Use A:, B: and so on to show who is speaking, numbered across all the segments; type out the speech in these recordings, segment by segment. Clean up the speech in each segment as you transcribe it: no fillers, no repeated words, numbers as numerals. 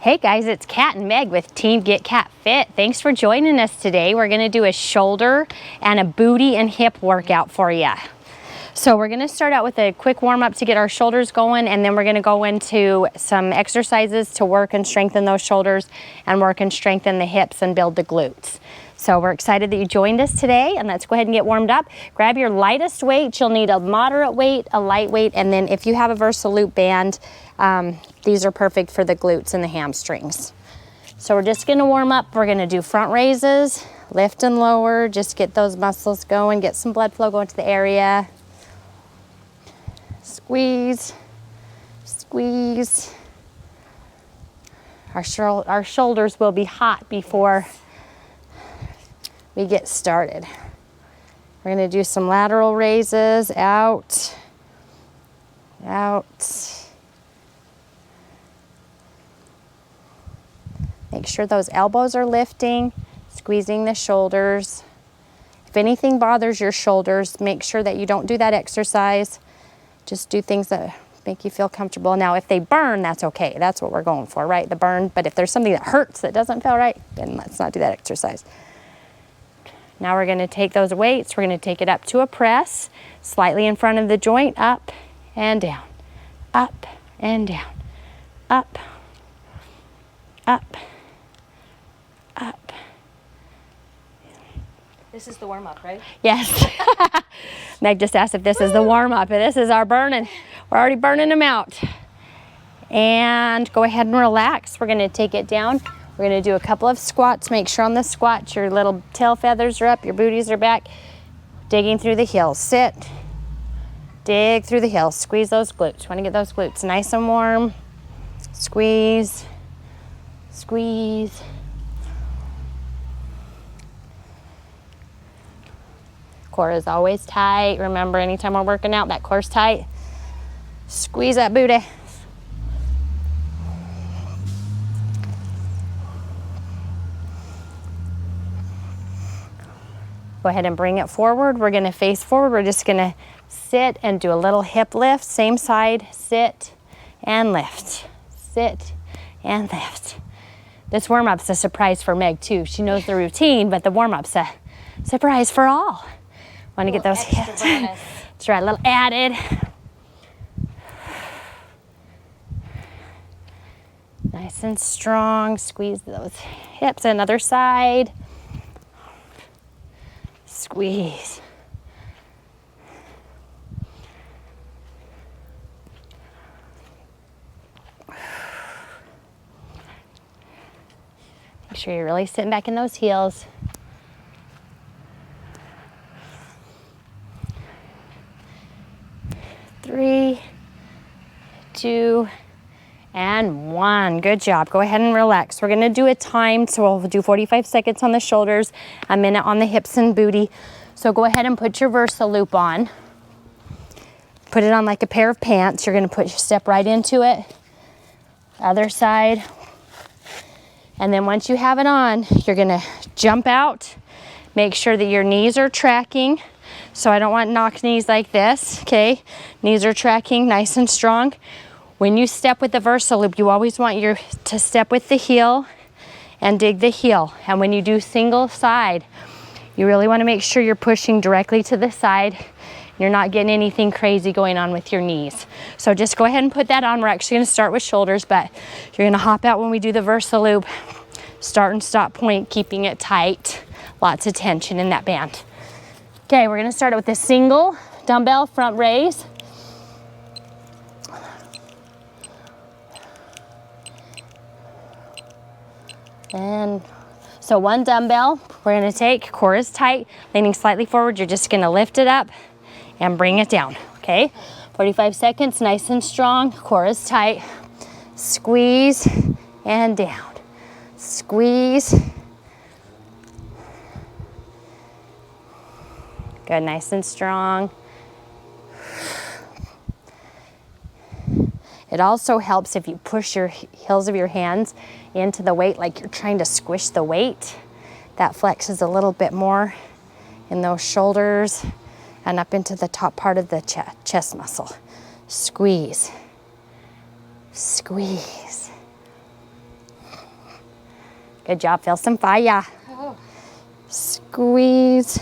A: Hey guys, it's Kat and Meg with Team Get Cat Fit. Thanks for joining us today. We're gonna do a shoulder and a booty and hip workout for you. So we're gonna start out with a quick warm up to get our shoulders going, and then we're gonna go into some exercises to work and strengthen those shoulders and work and strengthen the hips and build the glutes. So we're excited that you joined us today, and let's go ahead and get warmed up. Grab your lightest weight. You'll need a moderate weight, a light weight, and then if you have a Versaloop band, these are perfect for the glutes and the hamstrings. So we're just gonna warm up. We're gonna do front raises, lift and lower, just get those muscles going, get some blood flow going to the area. Squeeze, squeeze. Our shoulders will be hot before we get started. We're gonna do some lateral raises, out, out. Make sure those elbows are lifting, squeezing the shoulders. If anything bothers your shoulders, make sure that you don't do that exercise. Just do things that make you feel comfortable. Now, if they burn, that's okay. That's what we're going for, right? The burn. But if there's something that hurts that doesn't feel right, then let's not do that exercise. Now we're gonna take those weights, we're gonna take it up to a press, slightly in front of the joint, up and down, up and down, up, up, up.
B: This is the warm-up, right?
A: Yes. Meg just asked if this is the warm-up, and this is our burning. We're already burning them out. And go ahead and relax. We're gonna take it down. We're gonna do a couple of squats. Make sure on the squat your little tail feathers are up, your booties are back. Digging through the heels. Sit, dig through the heels. Squeeze those glutes. You wanna get those glutes nice and warm. Squeeze, squeeze. Core is always tight. Remember, anytime we're working out, that core's tight. Squeeze that booty. Go ahead and bring it forward. We're gonna face forward. We're just gonna sit and do a little hip lift. Same side, sit and lift. Sit and lift. This warm-up's a surprise for Meg too. She knows the routine, but the warm-up's a surprise for all. Want to get those hips. That's right, a little added. Nice and strong. Squeeze those hips. Another side. Squeeze. Make sure you're really sitting back in those heels. Three, 2, and 1. Good job. Go ahead and relax. We're gonna do a time, so we'll do 45 seconds on the shoulders, a minute on the hips and booty. So go ahead and put your Versaloop on. Put it on like a pair of pants. You're gonna step right into it. Other side. And then once you have it on, you're gonna jump out. Make sure that your knees are tracking. So I don't want knock knees like this, okay? Knees are tracking nice and strong. When you step with the Versaloop, you always want to step with the heel and dig the heel. And when you do single side, you really want to make sure you're pushing directly to the side. You're not getting anything crazy going on with your knees. So just go ahead and put that on. We're actually gonna start with shoulders, but you're gonna hop out when we do the Versaloop. Start and stop point, keeping it tight. Lots of tension in that band. Okay, we're gonna start with a single dumbbell front raise. And so one dumbbell, we're gonna take, core is tight, leaning slightly forward, you're just gonna lift it up and bring it down, okay? 45 seconds, nice and strong, core is tight. Squeeze and down, squeeze. Good, nice and strong. It also helps if you push your heels of your hands into the weight like you're trying to squish the weight. That flexes a little bit more in those shoulders and up into the top part of the chest muscle. Squeeze, squeeze. Good job. Feel some fire. Squeeze.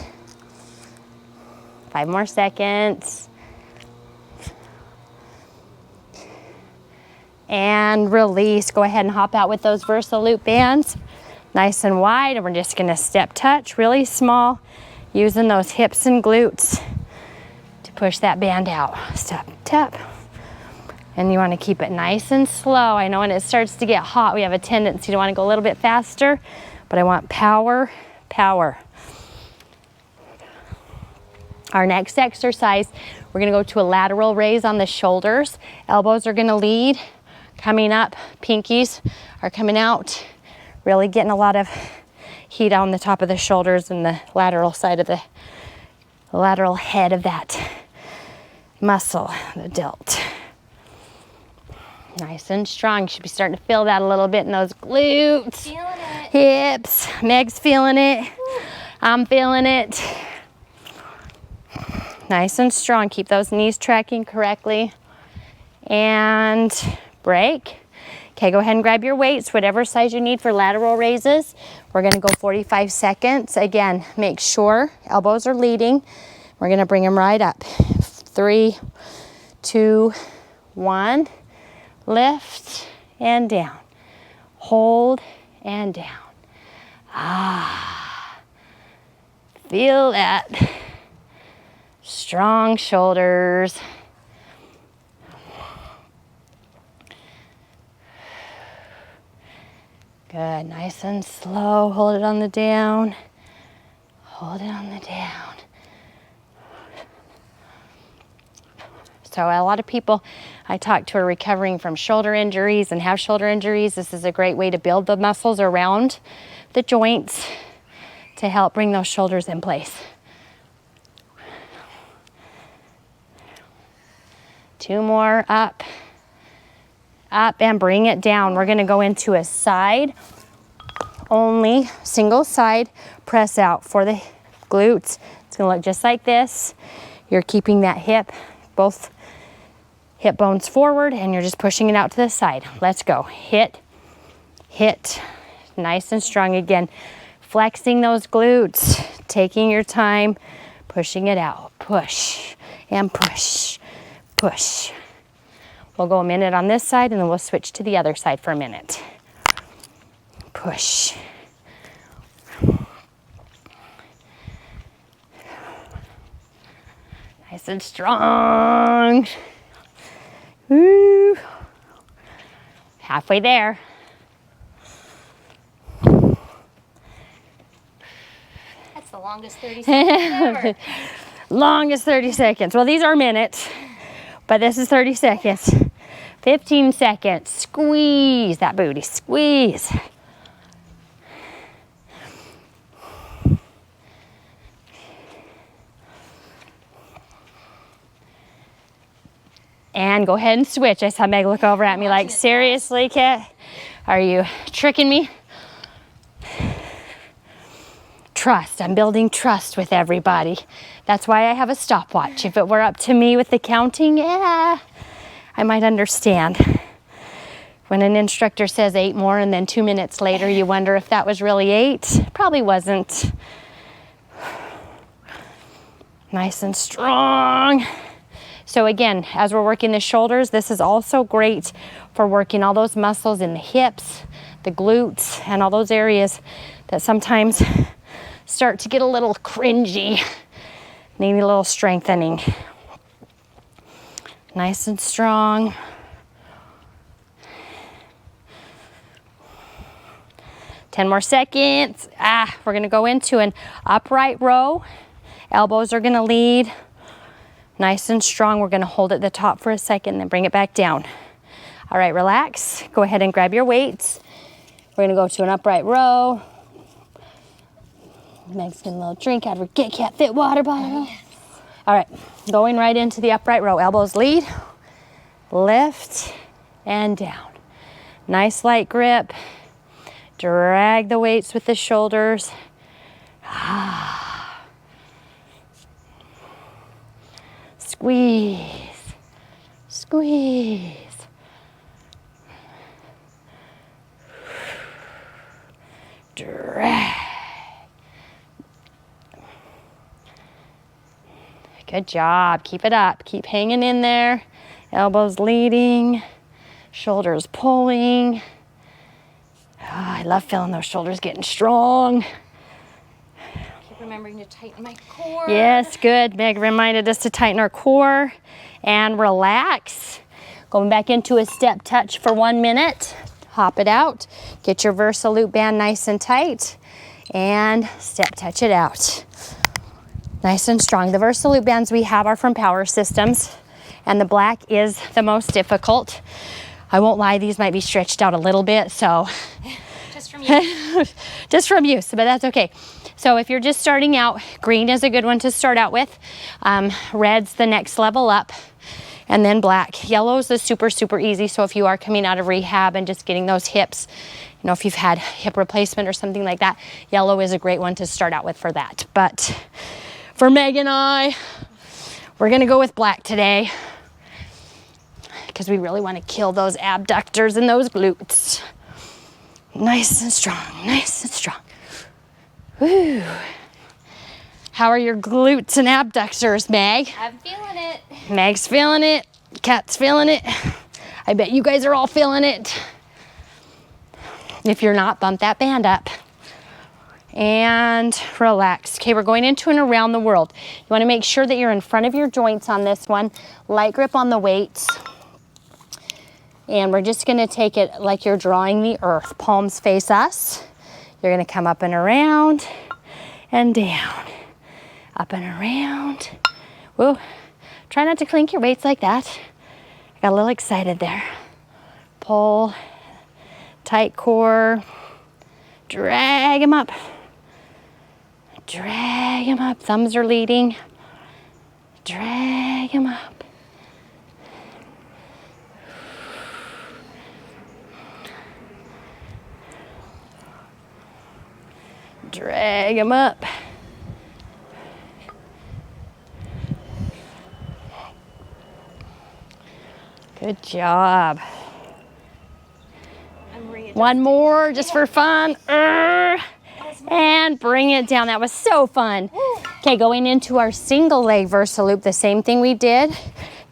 A: 5 more seconds. And release. Go ahead and hop out with those Versaloop bands. Nice and wide. And we're just going to step touch really small, using those hips and glutes to push that band out. Step, tap. And you want to keep it nice and slow. I know when it starts to get hot, we have a tendency to want to go a little bit faster, but I want power, power. Our next exercise, we're going to go to a lateral raise on the shoulders. Elbows are going to lead, coming up. Pinkies are coming out. Really getting a lot of heat on the top of the shoulders and the lateral side of the lateral head of that muscle, the delt. Nice and strong. You should be starting to feel that a little bit in those glutes.
B: Feeling it.
A: Hips. Meg's feeling it. I'm feeling it. Nice and strong. Keep those knees tracking correctly. And break. Okay, go ahead and grab your weights, whatever size you need for lateral raises. We're gonna go 45 seconds. Again, make sure elbows are leading. We're gonna bring them right up. 3, 2, 1. Lift and down. Hold and down. Ah, feel that. Strong shoulders. Good, nice and slow. Hold it on the down. Hold it on the down. So a lot of people I talk to are recovering from shoulder injuries and have shoulder injuries. This is a great way to build the muscles around the joints to help bring those shoulders in place. 2 more, up, up, and bring it down. We're gonna go into a side only, single side press out for the glutes. It's gonna look just like this. You're keeping that hip, both hip bones forward, and you're just pushing it out to the side. Let's go. Hit, hit, nice and strong again. Flexing those glutes, taking your time, pushing it out. Push and push, push. We'll go a minute on this side and then we'll switch to the other side for a minute. Push. Nice and strong. Woo. Halfway there.
B: That's the longest 30 seconds ever.
A: Longest 30 seconds. Well, these are minutes, but this is 30 seconds. 15 seconds. Squeeze that booty. Squeeze. And go ahead and switch. I saw Meg look over at me like, seriously, Kat? Are you tricking me? Trust. I'm building trust with everybody. That's why I have a stopwatch. If it were up to me with the counting, yeah, I might understand. When an instructor says 8 more and then 2 minutes later you wonder if that was really 8, probably wasn't. Nice and strong. So again, as we're working the shoulders, this is also great for working all those muscles in the hips, the glutes, and all those areas that sometimes start to get a little cringy, need a little strengthening. Nice and strong. Ten more seconds. We're gonna go into an upright row. Elbows are gonna lead. Nice and strong. We're gonna hold at the top for a second, then bring it back down. All right, relax. Go ahead and grab your weights. We're gonna go to an upright row. Meg's getting a little drink out of her GETCATFIT water bottle. All right, going right into the upright row. Elbows lead, lift, and down. Nice light grip. Drag the weights with the shoulders. Squeeze, squeeze. drag. Good job. Keep it up. Keep hanging in there. Elbows leading, shoulders pulling. Oh, I love feeling those shoulders getting strong.
B: Keep remembering to tighten my core.
A: Yes, good. Meg reminded us to tighten our core and relax. Going back into a step touch for 1 minute. Hop it out. Get your Versa Loop band nice and tight and step touch it out. Nice and strong. The Versa Loop bands we have are from Power Systems, and the black is the most difficult. I won't lie, these might be stretched out a little bit, so.
B: Just from you.
A: Just from use, but that's okay. So if you're just starting out, green is a good one to start out with. Red's the next level up, and then black. Yellow's is super, super easy, so if you are coming out of rehab and just getting those hips, you know, if you've had hip replacement or something like that, yellow is a great one to start out with for that. But for Meg and I, we're gonna go with black today because we really want to kill those abductors and those glutes. Nice and strong, nice and strong. Woo. How are your glutes and abductors, Meg?
B: I'm feeling it.
A: Meg's feeling it, Kat's feeling it. I bet you guys are all feeling it. If you're not, bump that band up. And relax. Okay, we're going into and around the world. You want to make sure that you're in front of your joints on this one. Light grip on the weights. And we're just going to take it like you're drawing the earth. Palms face us. You're going to come up and around and down. Up and around. Whoa. Try not to clink your weights like that. I got a little excited there. Pull. Tight core. Drag them up. Drag them up. Thumbs are leading. Drag them up. Drag them up. Good job. One more just for fun. And bring it down. That was so fun. Okay, going into our single leg Versa Loop, the same thing we did.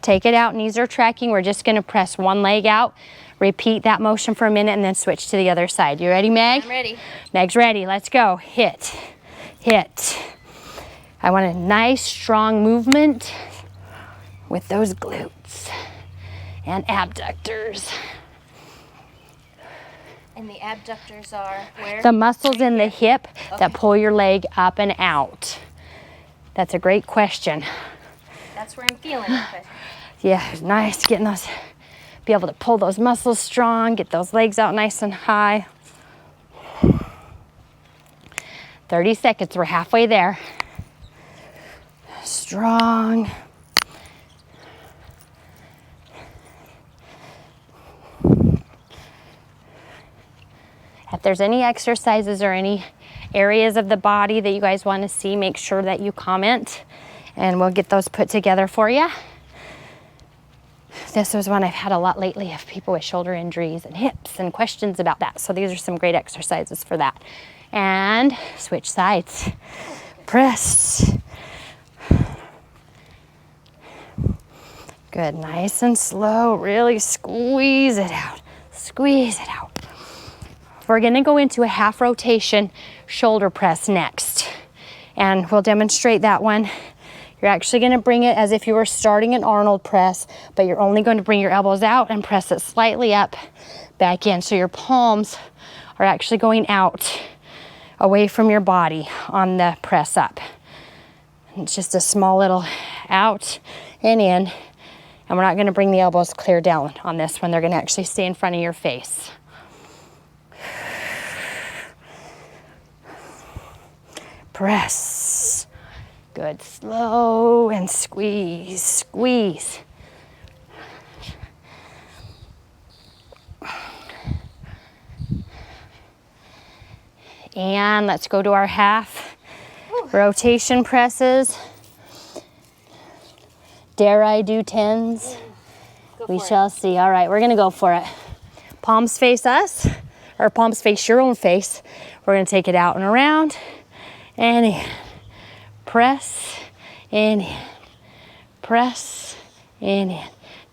A: Take it out, knees are tracking. We're just gonna press one leg out. Repeat that motion for a minute and then switch to the other side. You ready, Meg?
B: I'm ready.
A: Meg's ready, let's go. Hit, hit. I want a nice, strong movement with those glutes and abductors.
B: And the abductors are where?
A: The muscles in the hip that pull your leg up and out. That's a great question.
B: That's where I'm feeling it. But
A: Yeah, nice getting those, be able to pull those muscles strong, get those legs out nice and high. 30 seconds, we're halfway there. Strong. If there's any exercises or any areas of the body that you guys want to see, make sure that you comment and we'll get those put together for you. This was one I've had a lot lately of people with shoulder injuries and hips and questions about that. So these are some great exercises for that. And switch sides. Press. Good, nice and slow. Really squeeze it out. Squeeze it out. We're gonna go into a half rotation shoulder press next. And we'll demonstrate that one. You're actually gonna bring it as if you were starting an Arnold press, but you're only going to bring your elbows out and press it slightly up, back in. So your palms are actually going out, away from your body on the press up. It's just a small little out and in. And we're not gonna bring the elbows clear down on this one. They're gonna actually stay in front of your face. Press. Good, slow and squeeze, squeeze. And let's go to our half rotation presses. Dare I do 10s? We shall see. All right, we're gonna go for it. Palms face us. or palms face your own face. We're gonna take it out and around, and in. Press, and in. Press, and in.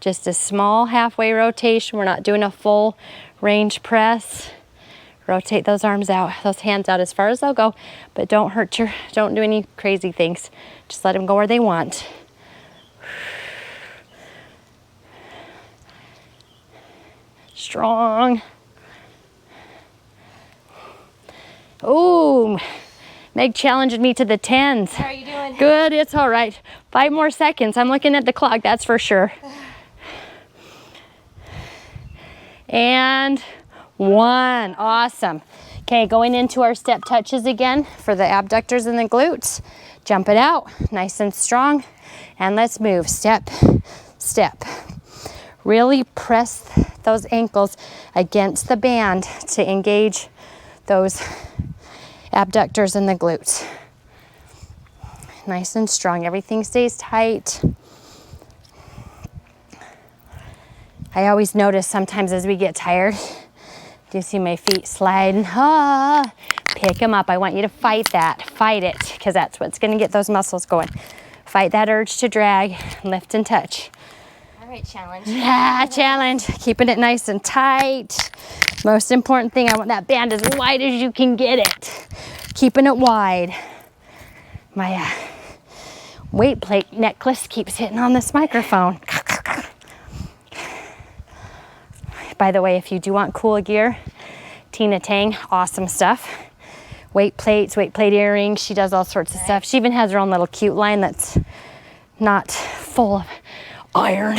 A: Just a small halfway rotation. We're not doing a full range press. Rotate those arms out, those hands out as far as they'll go, but don't do any crazy things. Just let them go where they want. Strong. Ooh, Meg challenged me to the 10s.
B: How are you doing?
A: Good, it's all right. 5 more seconds. I'm looking at the clock, that's for sure. And 1, awesome. Okay, going into our step touches again for the abductors and the glutes. Jump it out, nice and strong. And let's move, step, step. Really press those ankles against the band to engage those abductors and the glutes. Nice and strong, everything stays tight. I always notice sometimes as we get tired, do you see my feet sliding? Ah, pick them up. I want you to fight that, fight it, because that's what's gonna get those muscles going. Fight that urge to drag, lift and touch.
B: All right, challenge.
A: Yeah, challenge, keeping it nice and tight. Most important thing, I want that band as wide as you can get it. Keeping it wide. My weight plate necklace keeps hitting on this microphone. By the way, if you do want cool gear, Tina Tang, awesome stuff. Weight plates, weight plate earrings, she does all sorts of stuff. She even has her own little cute line that's not full of iron.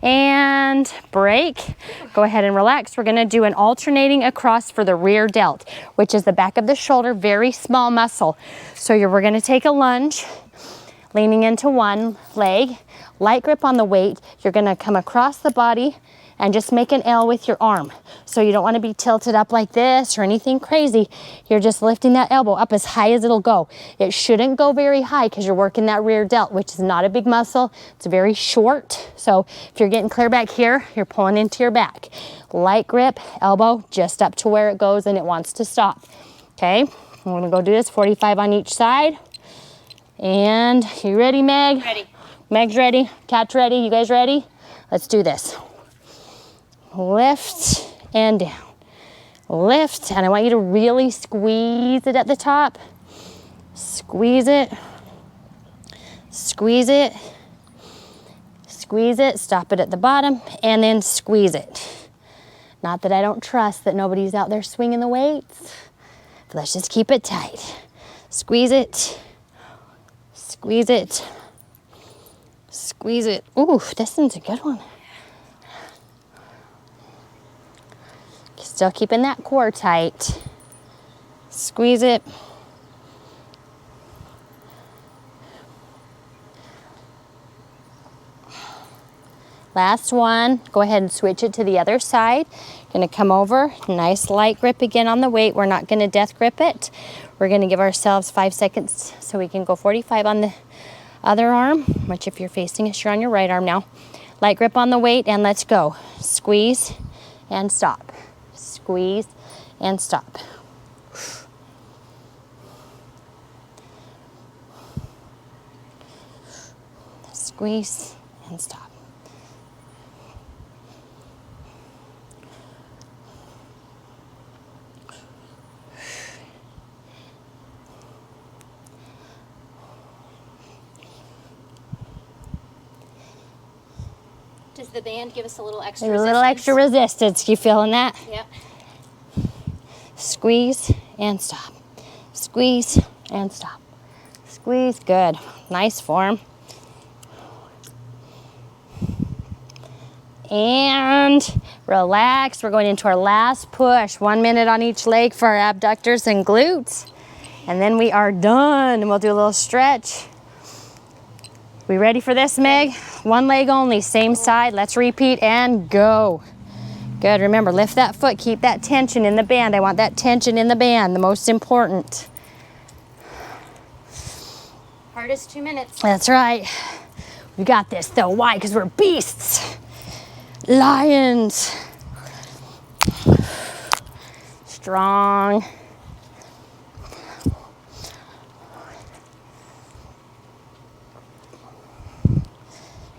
A: And break. Go ahead and relax. We're gonna do an alternating across for the rear delt, which is the back of the shoulder, very small muscle. So we're gonna take a lunge, leaning into one leg, light grip on the weight. You're gonna come across the body and just make an L with your arm. So you don't wanna be tilted up like this or anything crazy. You're just lifting that elbow up as high as it'll go. It shouldn't go very high because you're working that rear delt, which is not a big muscle. It's very short. So if you're getting clear back here, you're pulling into your back. Light grip, elbow just up to where it goes and it wants to stop. Okay, I'm gonna go do this, 45 on each side. And you ready, Meg?
B: Ready.
A: Meg's ready, Kat's ready, you guys ready? Let's do this. Lift and down. Lift, and I want you to really squeeze it at the top. Squeeze it. Squeeze it. Squeeze it, stop it at the bottom, and then squeeze it. Not that I don't trust that nobody's out there swinging the weights, but let's just keep it tight. Squeeze it. Squeeze it. Squeeze it. Ooh, this one's a good one. Still keeping that core tight. Squeeze it. Last one. Go ahead and switch it to the other side. Gonna come over, nice light grip again on the weight. We're not gonna death grip it. We're gonna give ourselves 5 seconds so we can go 45 on the other arm, which if you're facing us, you're on your right arm now. Light grip on the weight and let's go. Squeeze and stop. Squeeze and stop. Squeeze and stop.
B: Does the band give us a little extra
A: There's a
B: resistance?
A: little extra resistance. You feeling that?
B: Yep.
A: Squeeze and stop. Squeeze and stop. Squeeze, good. Nice form. And relax. We're going into our last push. 1 minute on each leg for our abductors and glutes. And then we are done. And we'll do a little stretch. We ready for this, Meg? One leg only, same side. Let's repeat and go. Good, remember, lift that foot, keep that tension in the band. I want that tension in the band, the most important.
B: Hardest 2 minutes.
A: That's right. We got this though, why? Because we're beasts. Lions. Strong.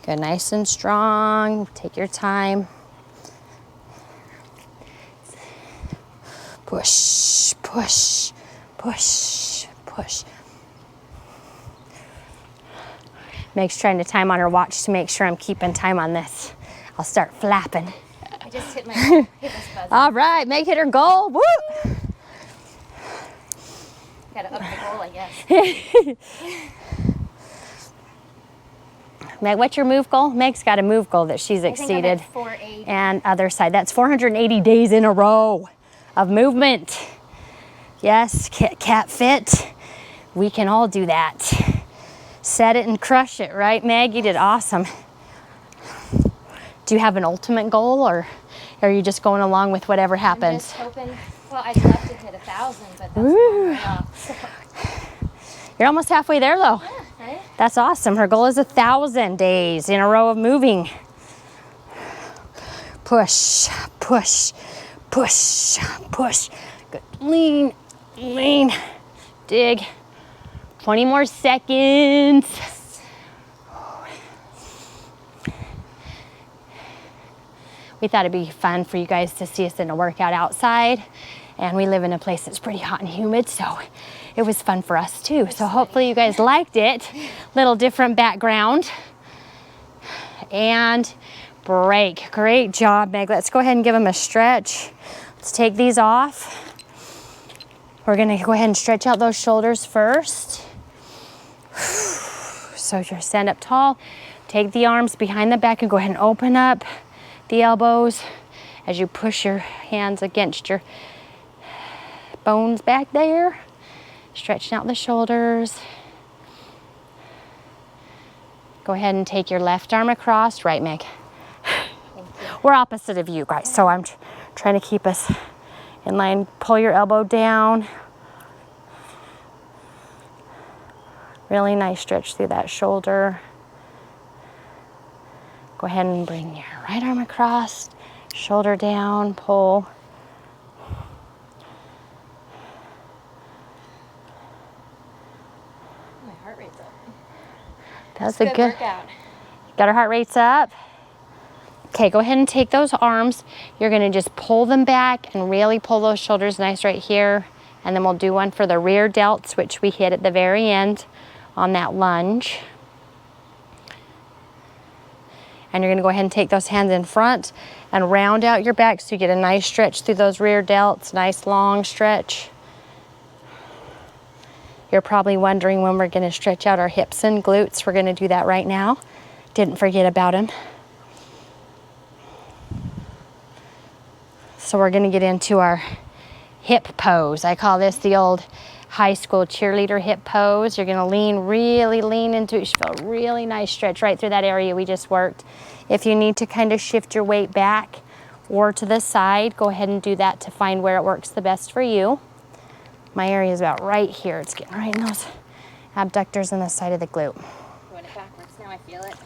A: Good, nice and strong. Take your time. Push, push, push, push. Meg's trying to time on her watch to make sure I'm keeping time on this. I'll start flapping.
B: I just hit my hip was buzzing.
A: All right, Meg hit her goal. Woo!
B: Gotta up the goal, I guess.
A: Meg, what's your move goal? Meg's got a move goal that she's
B: I think I'm
A: exceeded.
B: at 480.
A: And other side, that's 480 days in a row of movement. Yes, Cat Fit. We can all do that. Set it and crush it, right, Meg? You did awesome. Do you have an ultimate goal, or are you just going along with whatever
B: I'm
A: happens?
B: just hoping, well, I'd love to hit 1,000, but that's a long way off. So.
A: You're almost halfway there, though.
B: Yeah, right?
A: That's awesome. Her goal is 1,000 days in a row of moving. Push, push, push, push. Good. Lean, lean, dig. 20 more seconds. We thought it'd be fun for you guys to see us in a workout outside. And we live in a place that's pretty hot and humid, so it was fun for us too. So hopefully you guys liked it. Little different background. And break. Great job, Meg. Let's go ahead and give them a stretch. Let's take these off. We're gonna go ahead and stretch out those shoulders first. So you stand up tall, take the arms behind the back and go ahead and open up the elbows as you push your hands against your bones back there. Stretching out the shoulders. Go ahead and take your left arm across. Right, Meg? We're opposite of you guys, so I'm trying to keep us in line. Pull your elbow down. Really nice stretch through that shoulder. Go ahead and bring your right arm across, shoulder down, pull.
B: My heart rate's up.
A: That's
B: a
A: a
B: good
A: good
B: workout.
A: Got our heart rates up. Okay, go ahead and take those arms. You're gonna just pull them back and really pull those shoulders nice right here. And then we'll do one for the rear delts, which we hit at the very end on that lunge. And you're gonna go ahead and take those hands in front and round out your back so you get a nice stretch through those rear delts, nice long stretch. You're probably wondering when we're gonna stretch out our hips and glutes. We're gonna do that right now. Didn't forget about them. So we're gonna get into our hip pose. I call this the old high school cheerleader hip pose. You're gonna really lean into it. You should feel a really nice stretch right through that area we just worked. If you need to kind of shift your weight back or to the side, go ahead and do that to find where it works the best for you. My area is about right here. It's getting right in those abductors on the side of the glute.
B: Doing it backwards now, I feel it.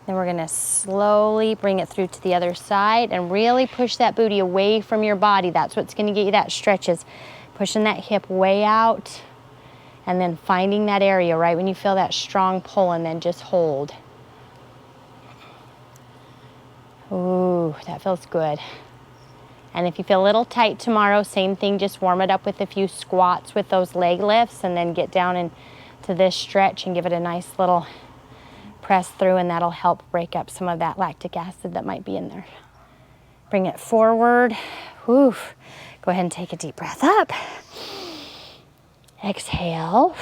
A: Then we're gonna slowly bring it through to the other side and really push that booty away from your body. That's what's gonna get you that stretch, is pushing that hip way out and then finding that area right when you feel that strong pull, and then just hold. Ooh, that feels good. And if you feel a little tight tomorrow, same thing, just warm it up with a few squats with those leg lifts, and then get down into this stretch and give it a nice little press through, and that'll help break up some of that lactic acid that might be in there. Bring it forward. Whew. Go ahead and take a deep breath up. Exhale.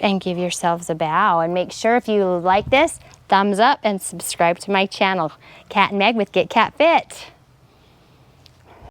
A: And give yourselves a bow. And make sure, if you like this, thumbs up and subscribe to my channel. Cat and Meg with Get Cat Fit.